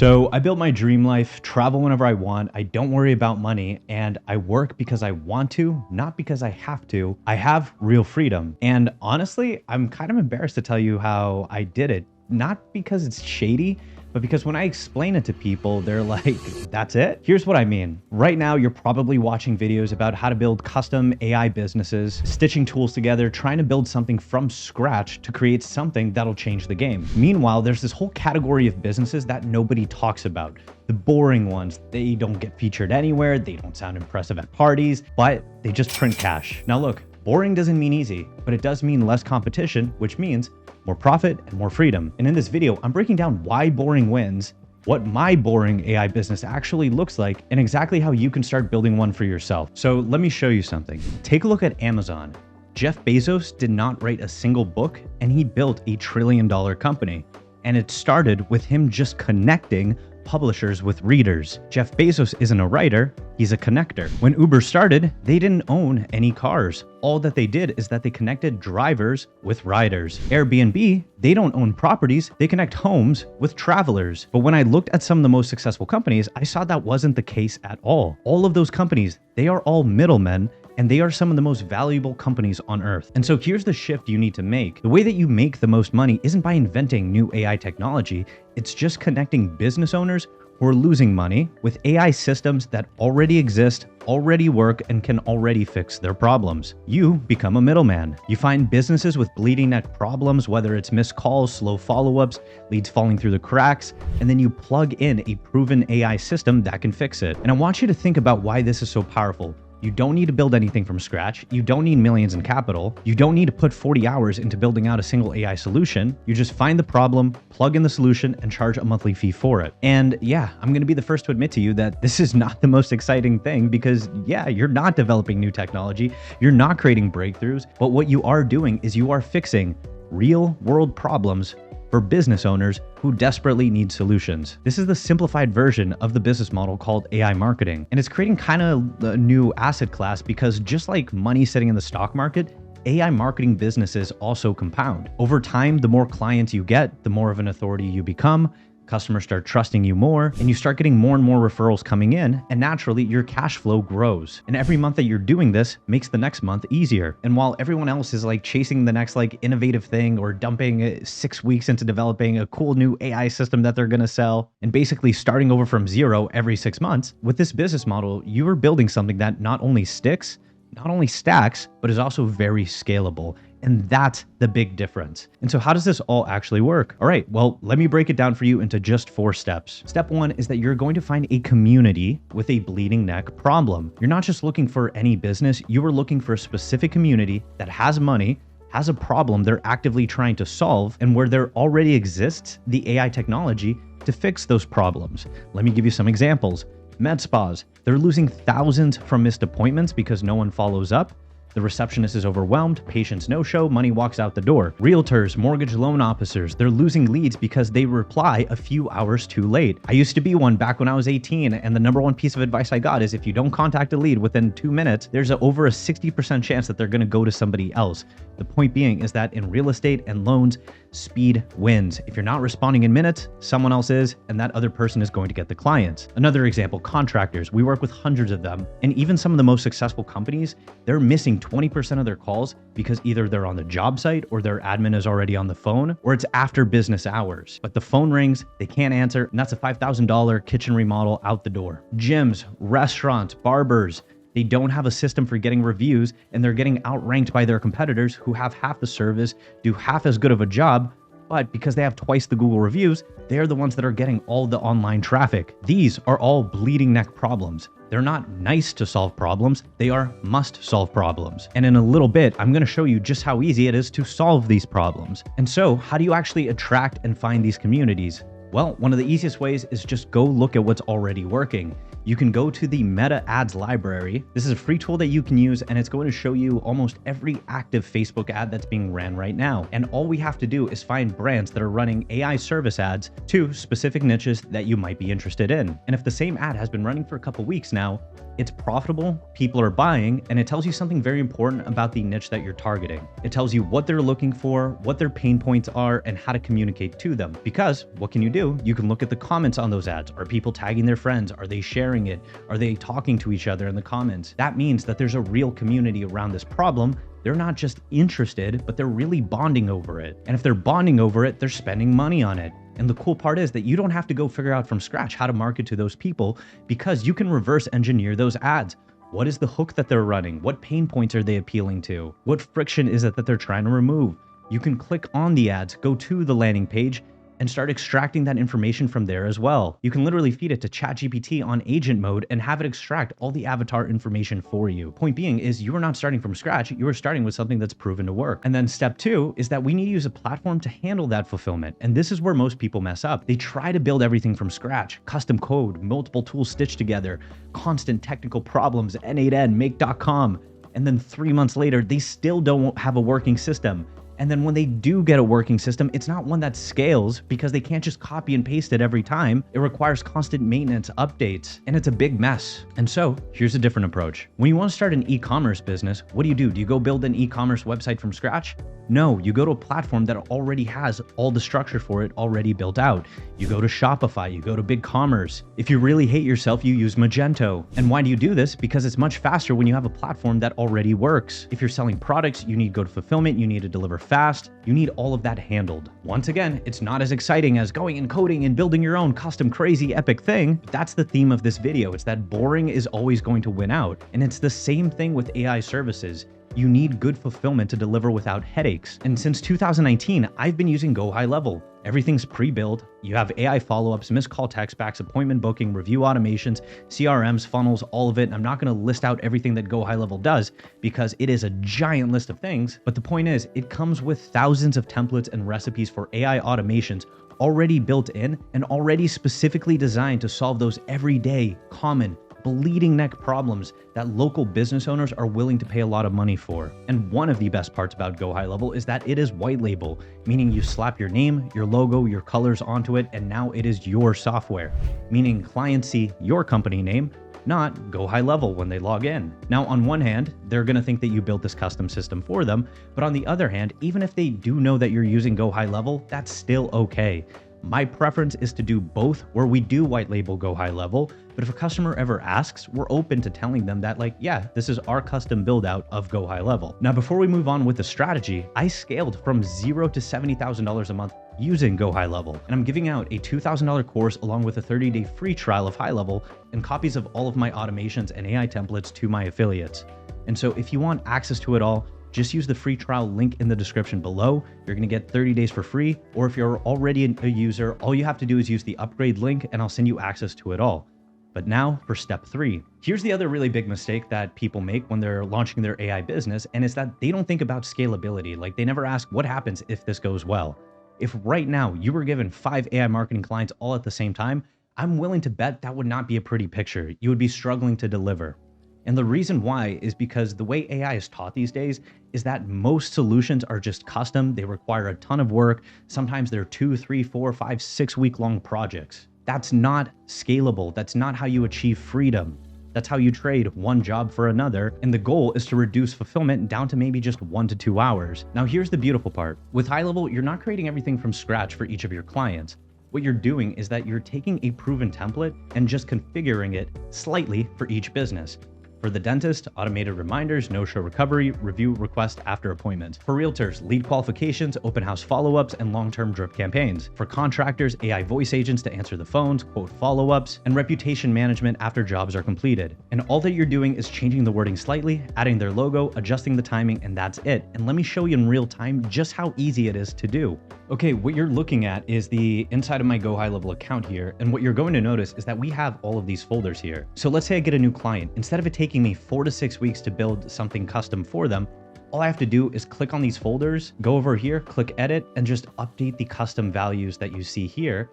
So I built my dream life, travel whenever I want. I don't worry about money, and I work because I want to, not because I have to. I have real freedom. And honestly, I'm kind of embarrassed to tell you how I did it. Not because it's shady, but because when I explain it to people, they're like, that's it? Here's what I mean. Right now, you're probably watching videos about how to build custom AI businesses, stitching tools together, trying to build something from scratch to create something that'll change the game. Meanwhile, there's this whole category of businesses that nobody talks about. The boring ones, they don't get featured anywhere, they don't sound impressive at parties, but they just print cash. Now look, boring doesn't mean easy, but it does mean less competition, which means more profit and more freedom. And in this video, I'm breaking down why boring wins, what my boring AI business actually looks like, and exactly how you can start building one for yourself. So let me show you something. Take a look at Amazon. Jeff Bezos did not write a single book, and he built a $1 trillion company. And it started with him just connecting publishers with readers. Jeff Bezos isn't a writer, he's a connector. When Uber started, they didn't own any cars. All that they did is that they connected drivers with riders. Airbnb, they don't own properties, they connect homes with travelers. But when I looked at some of the most successful companies, I saw that wasn't the case at all. All of those companies, they are all middlemen, and they are some of the most valuable companies on earth. And so here's the shift you need to make. The way that you make the most money isn't by inventing new AI technology, it's just connecting business owners who are losing money with AI systems that already exist, already work, and can already fix their problems. You become a middleman. You find businesses with bleeding neck problems, whether it's missed calls, slow follow-ups, leads falling through the cracks, and then you plug in a proven AI system that can fix it. And I want you to think about why this is so powerful. You don't need to build anything from scratch. You don't need millions in capital. You don't need to put 40 hours into building out a single AI solution. You just find the problem, plug in the solution, and charge a monthly fee for it. And yeah, I'm going to be the first to admit to you that this is not the most exciting thing because yeah, you're not developing new technology. You're not creating breakthroughs. But what you are doing is you are fixing real world problems for business owners who desperately need solutions. This is the simplified version of the business model called AI marketing. And it's creating kind of a new asset class because just like money sitting in the stock market, AI marketing businesses also compound. Over time, the more clients you get, the more of an authority you become. Customers start trusting you more, and you start getting more and more referrals coming in, and naturally your cash flow grows. And every month that you're doing this makes the next month easier. And while everyone else is like chasing the next like innovative thing or dumping 6 weeks into developing a cool new AI system that they're gonna sell and basically starting over from zero every 6 months, with this business model, you are building something that not only sticks, not only stacks, but is also very scalable. And that's the big difference. And so how does this all actually work? All right, well, let me break it down for you into just 4 steps. Step 1 is that you're going to find a community with a bleeding neck problem. You're not just looking for any business, you are looking for a specific community that has money, has a problem they're actively trying to solve, and where there already exists the AI technology to fix those problems. Let me give you some examples. Med spas, they're losing thousands from missed appointments because no one follows up. The receptionist is overwhelmed, patients no-show, money walks out the door. Realtors, mortgage loan officers, they're losing leads because they reply a few hours too late. I used to be one back when I was 18, and the number one piece of advice I got is if you don't contact a lead within 2 minutes, there's over a 60% chance that they're gonna go to somebody else. The point being is that in real estate and loans, speed wins. If you're not responding in minutes, someone else is, and that other person is going to get the clients. Another example, contractors. We work with hundreds of them, and even some of the most successful companies, they're missing 20% of their calls because either they're on the job site or their admin is already on the phone, or it's after business hours. But the phone rings, they can't answer, and that's a $5,000 kitchen remodel out the door. Gyms, restaurants, barbers, they don't have a system for getting reviews, and they're getting outranked by their competitors who have half the service, do half as good of a job, but because they have twice the Google reviews, they're the ones that are getting all the online traffic. These are all bleeding neck problems. They're not nice to solve problems, they are must solve problems. And in a little bit, I'm gonna show you just how easy it is to solve these problems. And so, how do you actually attract and find these communities? Well, one of the easiest ways is just go look at what's already working. You can go to the Meta Ads library. This is a free tool that you can use, and it's going to show you almost every active Facebook ad that's being ran right now. And all we have to do is find brands that are running AI service ads to specific niches that you might be interested in. And if the same ad has been running for a couple weeks now, it's profitable, people are buying, and it tells you something very important about the niche that you're targeting. It tells you what they're looking for, what their pain points are, and how to communicate to them. Because what can you do? You can look at the comments on those ads. Are people tagging their friends? Are they sharing it? Are they talking to each other in the comments? That means that there's a real community around this problem. They're not just interested, but they're really bonding over it. And if they're bonding over it, they're spending money on it. And the cool part is that you don't have to go figure out from scratch how to market to those people, because you can reverse engineer those ads. What is the hook that they're running? What pain points are they appealing to? What friction is it that they're trying to remove? You can click on the ads, go to the landing page, and start extracting that information from there as well. You can literally feed it to ChatGPT on agent mode and have it extract all the avatar information for you. Point being is you are not starting from scratch, you are starting with something that's proven to work. And then step two is that we need to use a platform to handle that fulfillment. And this is where most people mess up. They try to build everything from scratch, custom code, multiple tools stitched together, constant technical problems, N8N, make.com. And then 3 months later, they still don't have a working system. And then when they do get a working system, it's not one that scales because they can't just copy and paste it every time. It requires constant maintenance, updates, and it's a big mess. And so here's a different approach. When you want to start an e-commerce business, what do? Do you go build an e-commerce website from scratch? No, you go to a platform that already has all the structure for it already built out. You go to Shopify, you go to BigCommerce. If you really hate yourself, you use Magento. And why do you do this? Because it's much faster when you have a platform that already works. If you're selling products, you need to go to fulfillment, you need to deliver fast, you need all of that handled. Once again, it's not as exciting as going and coding and building your own custom crazy epic thing, but that's the theme of this video. It's that boring is always going to win out. And it's the same thing with AI services. You need good fulfillment to deliver without headaches. And since 2019, I've been using GoHigh. Everything's pre-built. You have AI follow-ups, missed call text backs, appointment booking, review automations, CRMs, funnels, all of it. And I'm not going to list out everything that GoHigh does because it is a giant list of things. But the point is, it comes with thousands of templates and recipes for AI automations already built in and already specifically designed to solve those everyday, common, bleeding neck problems that local business owners are willing to pay a lot of money for. And one of the best parts about GoHigh is that it is white label, meaning you slap your name, your logo, your colors onto it, and now it is your software, meaning clients see your company name, not GoHigh when they log in. Now, on one hand, they're going to think that you built this custom system for them, but on the other hand, even if they do know that you're using GoHigh, that's still okay. My preference is to do both, where we do white label GoHigh, but if a customer ever asks, we're open to telling them that, like, yeah, this is our custom build out of GoHigh. Now, before we move on with the strategy, I scaled from $0 to $70,000 a month using GoHigh, and I'm giving out a $2,000 course along with a 30-day free trial of HighLevel and copies of all of my automations and AI templates to my affiliates. And so if you want access to it all, just use the free trial link in the description below. You're going to get 30 days for free, or if you're already a user, all you have to do is use the upgrade link and I'll send you access to it all. But now for step 3. Here's the other really big mistake that people make when they're launching their AI business, and it's that they don't think about scalability. Like, they never ask what happens if this goes well. If right now you were given 5 AI marketing clients all at the same time, I'm willing to bet that would not be a pretty picture. You would be struggling to deliver. And the reason why is because the way AI is taught these days is that most solutions are just custom. They require a ton of work. Sometimes they're 2, 3, 4, 5, 6 week long projects. That's not scalable. That's not how you achieve freedom. That's how you trade one job for another. And the goal is to reduce fulfillment down to maybe just 1 to 2 hours. Now, here's the beautiful part. With HighLevel, you're not creating everything from scratch for each of your clients. What you're doing is that you're taking a proven template and just configuring it slightly for each business. For the dentist, automated reminders, no-show recovery, review request after appointment. For realtors, lead qualifications, open house follow-ups, and long-term drip campaigns. For contractors, AI voice agents to answer the phones, quote follow-ups, and reputation management after jobs are completed. And all that you're doing is changing the wording slightly, adding their logo, adjusting the timing, and that's it. And let me show you in real time just how easy it is to do. Okay, what you're looking at is the inside of my GoHigh account here, and what you're going to notice is that we have all of these folders here. So let's say I get a new client. Instead of it taking me 4 to 6 weeks to build something custom for them, all I have to do is click on these folders, go over here, click edit, and just update the custom values that you see here.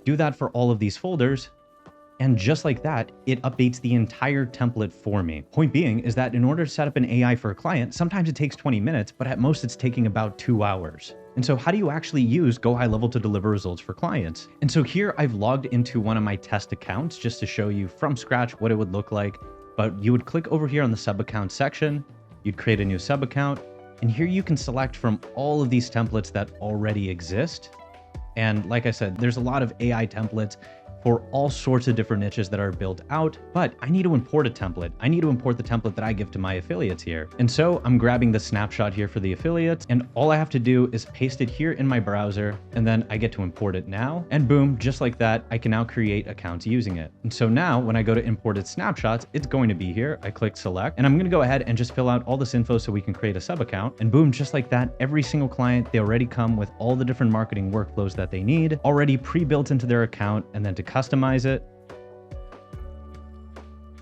Do that for all of these folders, And just like that, it updates the entire template for me. Point being is that in order to set up an AI for a client, sometimes it takes 20 minutes, but at most it's taking about 2 hours. And so how do you actually use GoHigh to deliver results for clients? And so here I've logged into one of my test accounts just to show you from scratch what it would look like. But you would click over here on the sub account section, you'd create a new sub account, and here you can select from all of these templates that already exist. And like I said, there's a lot of AI templates for all sorts of different niches that are built out, but I need to import a template. I need to import the template that I give to my affiliates here. And so I'm grabbing the snapshot here for the affiliates, and all I have to do is paste it here in my browser, and then I get to import it now. And boom, just like that, I can now create accounts using it. And so now when I go to imported snapshots, it's going to be here. I click select, and I'm gonna go ahead and just fill out all this info so we can create a sub account. And boom, just like that, every single client, they already come with all the different marketing workflows that they need, already pre-built into their account, and then to customize it.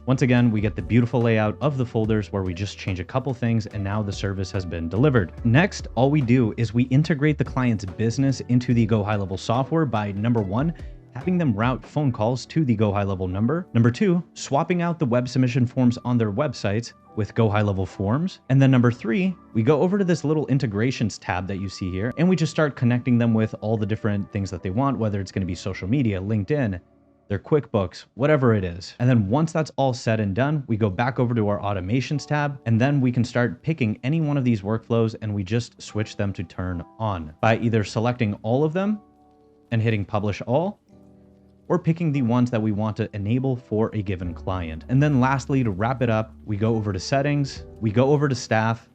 Once again, we get the beautiful layout of the folders where we just change a couple things and now the service has been delivered. Next, all we do is we integrate the client's business into the GoHigh software by number one, having them route phone calls to the GoHigh number. Number two, swapping out the web submission forms on their websites with GoHigh forms. And then number three, we go over to this little integrations tab that you see here, and we just start connecting them with all the different things that they want, whether it's going to be social media, LinkedIn, their QuickBooks, whatever it is. And then once that's all said and done, we go back over to our automations tab, and then we can start picking any one of these workflows and we just switch them to turn on by either selecting all of them and hitting publish all, or picking the ones that we want to enable for a given client. And then lastly, to wrap it up, we go over to settings, we go over to staff,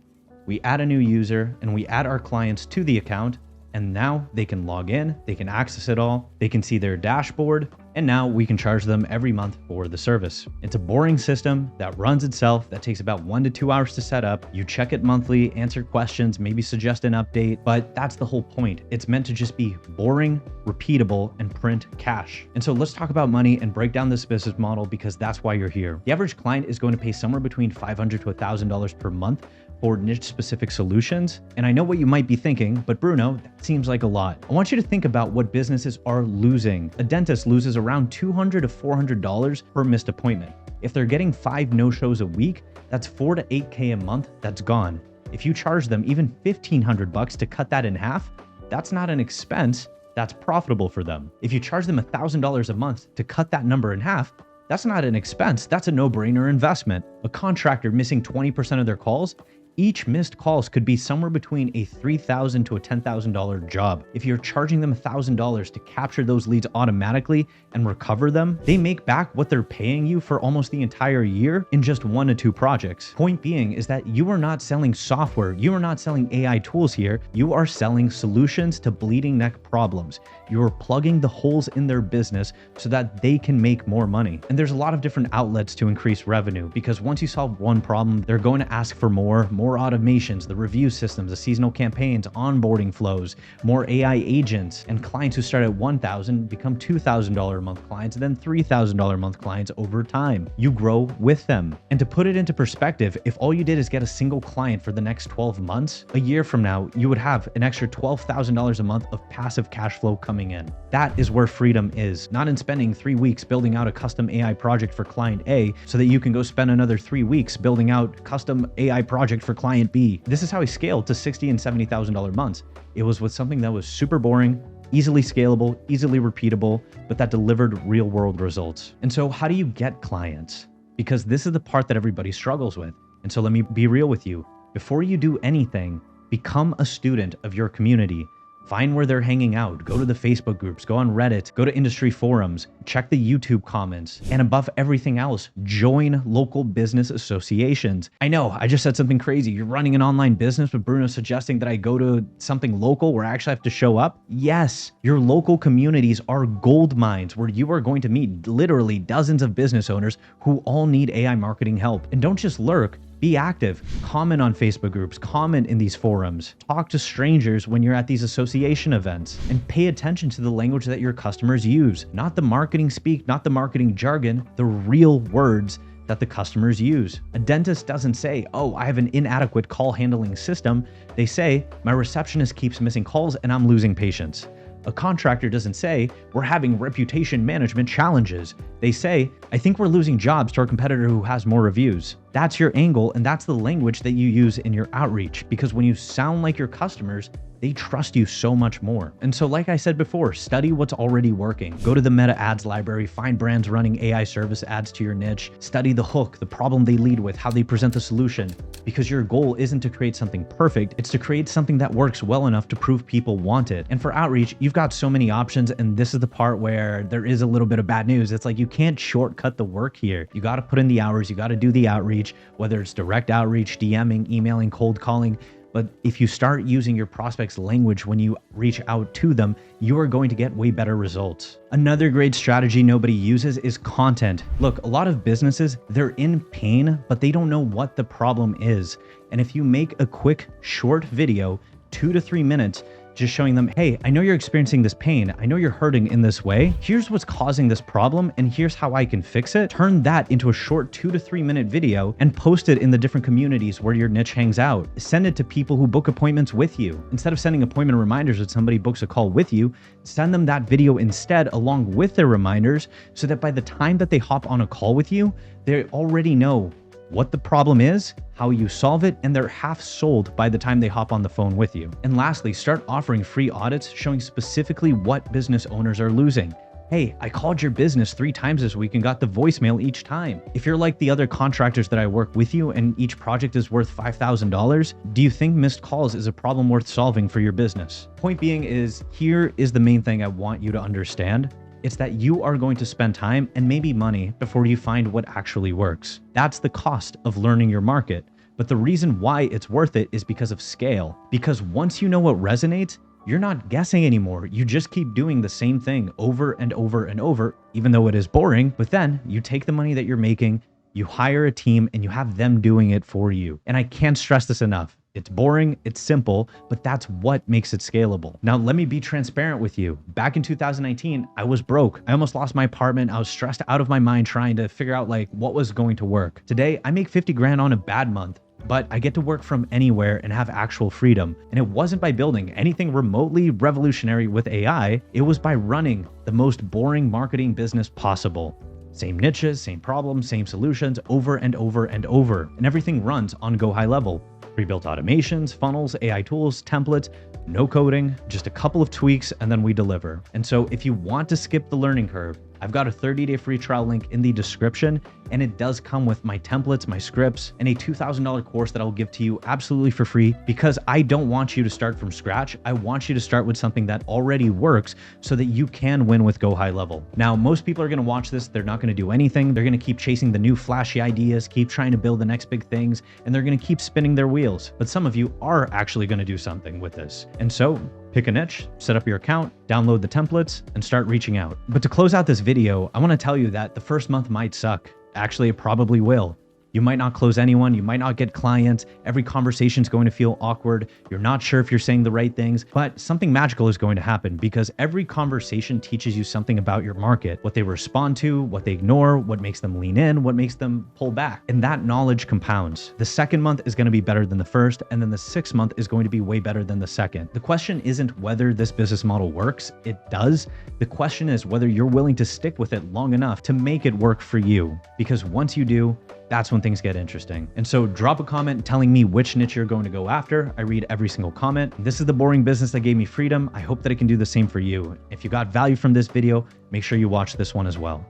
we add a new user, and we add our clients to the account. And now they can log in, they can access it all, they can see their dashboard, and now we can charge them every month for the service. It's a boring system that runs itself, that takes about 1 to 2 hours to set up. You check it monthly, answer questions, maybe suggest an update, but that's the whole point. It's meant to just be boring, repeatable, and print cash. And so let's talk about money and break down this business model because that's why you're here. The average client is going to pay somewhere between $500 to $1,000 per month for niche-specific solutions. And I know what you might be thinking, but Bruno, that seems like a lot. I want you to think about what businesses are losing. A dentist loses around $200 to $400 per missed appointment. If they're getting 5 no-shows a week, that's $4 to $8K a month that's gone. If you charge them even $1,500 to cut that in half, that's not an expense, that's profitable for them. If you charge them $1,000 a month to cut that number in half, that's not an expense, that's a no-brainer investment. A contractor missing 20% of their calls, each missed calls could be somewhere between a $3,000 to a $10,000 job. If you're charging them $1,000 to capture those leads automatically and recover them, they make back what they're paying you for almost the entire year in just 1 to 2 projects. Point being is that you are not selling software, you are not selling AI tools here, you are selling solutions to bleeding neck problems. You are plugging the holes in their business so that they can make more money. And there's a lot of different outlets to increase revenue because once you solve one problem, they're going to ask for more automations, the review systems, the seasonal campaigns, onboarding flows, more AI agents, and clients who start at $1,000 become $2,000 a month clients and then $3,000 a month clients over time. You grow with them. And to put it into perspective, if all you did is get a single client for the next 12 months, a year from now, you would have an extra $12,000 a month of passive cash flow coming in. That is where freedom is, not in spending 3 weeks building out a custom AI project for client A so that you can go spend another 3 weeks building out custom AI project for client B. This is how I scaled to $60,000 and $70,000 months. It was with something that was super boring, easily scalable, easily repeatable, but that delivered real world results. And so how do you get clients? Because this is the part that everybody struggles with. And so let me be real with you. Before you do anything, become a student of your community. Find where they're hanging out, go to the Facebook groups, go on Reddit, go to industry forums, check the YouTube comments, and above everything else, join local business associations. I know, I just said something crazy. You're running an online business, but Bruno's suggesting that I go to something local where I actually have to show up. Yes, your local communities are gold mines where you are going to meet literally dozens of business owners who all need AI marketing help. And don't just lurk, be active, comment on Facebook groups, comment in these forums, talk to strangers when you're at these association events, and pay attention to the language that your customers use. Not the marketing speak, not the marketing jargon, the real words that the customers use. A dentist doesn't say, oh, I have an inadequate call handling system. They say, my receptionist keeps missing calls and I'm losing patients. A contractor doesn't say, we're having reputation management challenges. They say, I think we're losing jobs to our competitor who has more reviews. That's your angle, and that's the language that you use in your outreach, because when you sound like your customers, they trust you so much more. And so like I said before, study what's already working. Go to the meta ads library, find brands running AI service ads to your niche, study the hook, the problem they lead with, how they present the solution, because your goal isn't to create something perfect, it's to create something that works well enough to prove people want it. And for outreach, you've got so many options, and this is the part where there is a little bit of bad news. It's like you can't shortcut the work here. You got to put in the hours, you got to do the outreach, whether it's direct outreach, DMing, emailing, cold calling. But if you start using your prospects' language when you reach out to them, you are going to get way better results. Another great strategy nobody uses is content. Look, a lot of businesses, they're in pain, but they don't know what the problem is. And if you make a quick, short video, 2 to 3 minutes, just showing them, hey, I know you're experiencing this pain. I know you're hurting in this way. Here's what's causing this problem, and here's how I can fix it. Turn that into a short 2 to 3 minute video and post it in the different communities where your niche hangs out. Send it to people who book appointments with you. Instead of sending appointment reminders when somebody books a call with you, send them that video instead along with their reminders, so that by the time that they hop on a call with you, they already know what the problem is, how you solve it, and they're half sold by the time they hop on the phone with you. And lastly, start offering free audits showing specifically what business owners are losing. Hey, I called your business 3 times this week and got the voicemail each time. If you're like the other contractors that I work with you and each project is worth $5,000, do you think missed calls is a problem worth solving for your business? Point being is, here is the main thing I want you to understand. It's that you are going to spend time and maybe money before you find what actually works. That's the cost of learning your market. But the reason why it's worth it is because of scale. Because once you know what resonates, you're not guessing anymore. You just keep doing the same thing over and over and over, even though it is boring. But then you take the money that you're making, you hire a team, and you have them doing it for you. And I can't stress this enough. It's boring, it's simple, but that's what makes it scalable. Now, let me be transparent with you. Back in 2019, I was broke. I almost lost my apartment. I was stressed out of my mind trying to figure out like what was going to work. Today, I make 50 grand on a bad month, but I get to work from anywhere and have actual freedom. And it wasn't by building anything remotely revolutionary with AI. It was by running the most boring marketing business possible. Same niches, same problems, same solutions over and over and over. And everything runs on GoHigh level. Pre-built automations, funnels, AI tools, templates, no coding, just a couple of tweaks, and then we deliver. And so if you want to skip the learning curve, I've got a 30-day free trial link in the description, and it does come with my templates, my scripts, and a $2,000 course that I'll give to you absolutely for free, because I don't want you to start from scratch. I want you to start with something that already works so that you can win with GoHigh level. Now, most people are going to watch this. They're not going to do anything. They're going to keep chasing the new flashy ideas, keep trying to build the next big things, and they're going to keep spinning their wheels. But some of you are actually going to do something with this. And so pick a niche, set up your account, download the templates, and start reaching out. But to close out this video, I want to tell you that the first month might suck. Actually, it probably will. You might not close anyone. You might not get clients. Every conversation is going to feel awkward. You're not sure if you're saying the right things, but something magical is going to happen, because every conversation teaches you something about your market, what they respond to, what they ignore, what makes them lean in, what makes them pull back. And that knowledge compounds. The second month is going to be better than the first, and then the 6th month is going to be way better than the second. The question isn't whether this business model works. It does. The question is whether you're willing to stick with it long enough to make it work for you. Because once you do, that's when things get interesting. And so drop a comment telling me which niche you're going to go after. I read every single comment. This is the boring business that gave me freedom. I hope that it can do the same for you. If you got value from this video, make sure you watch this one as well.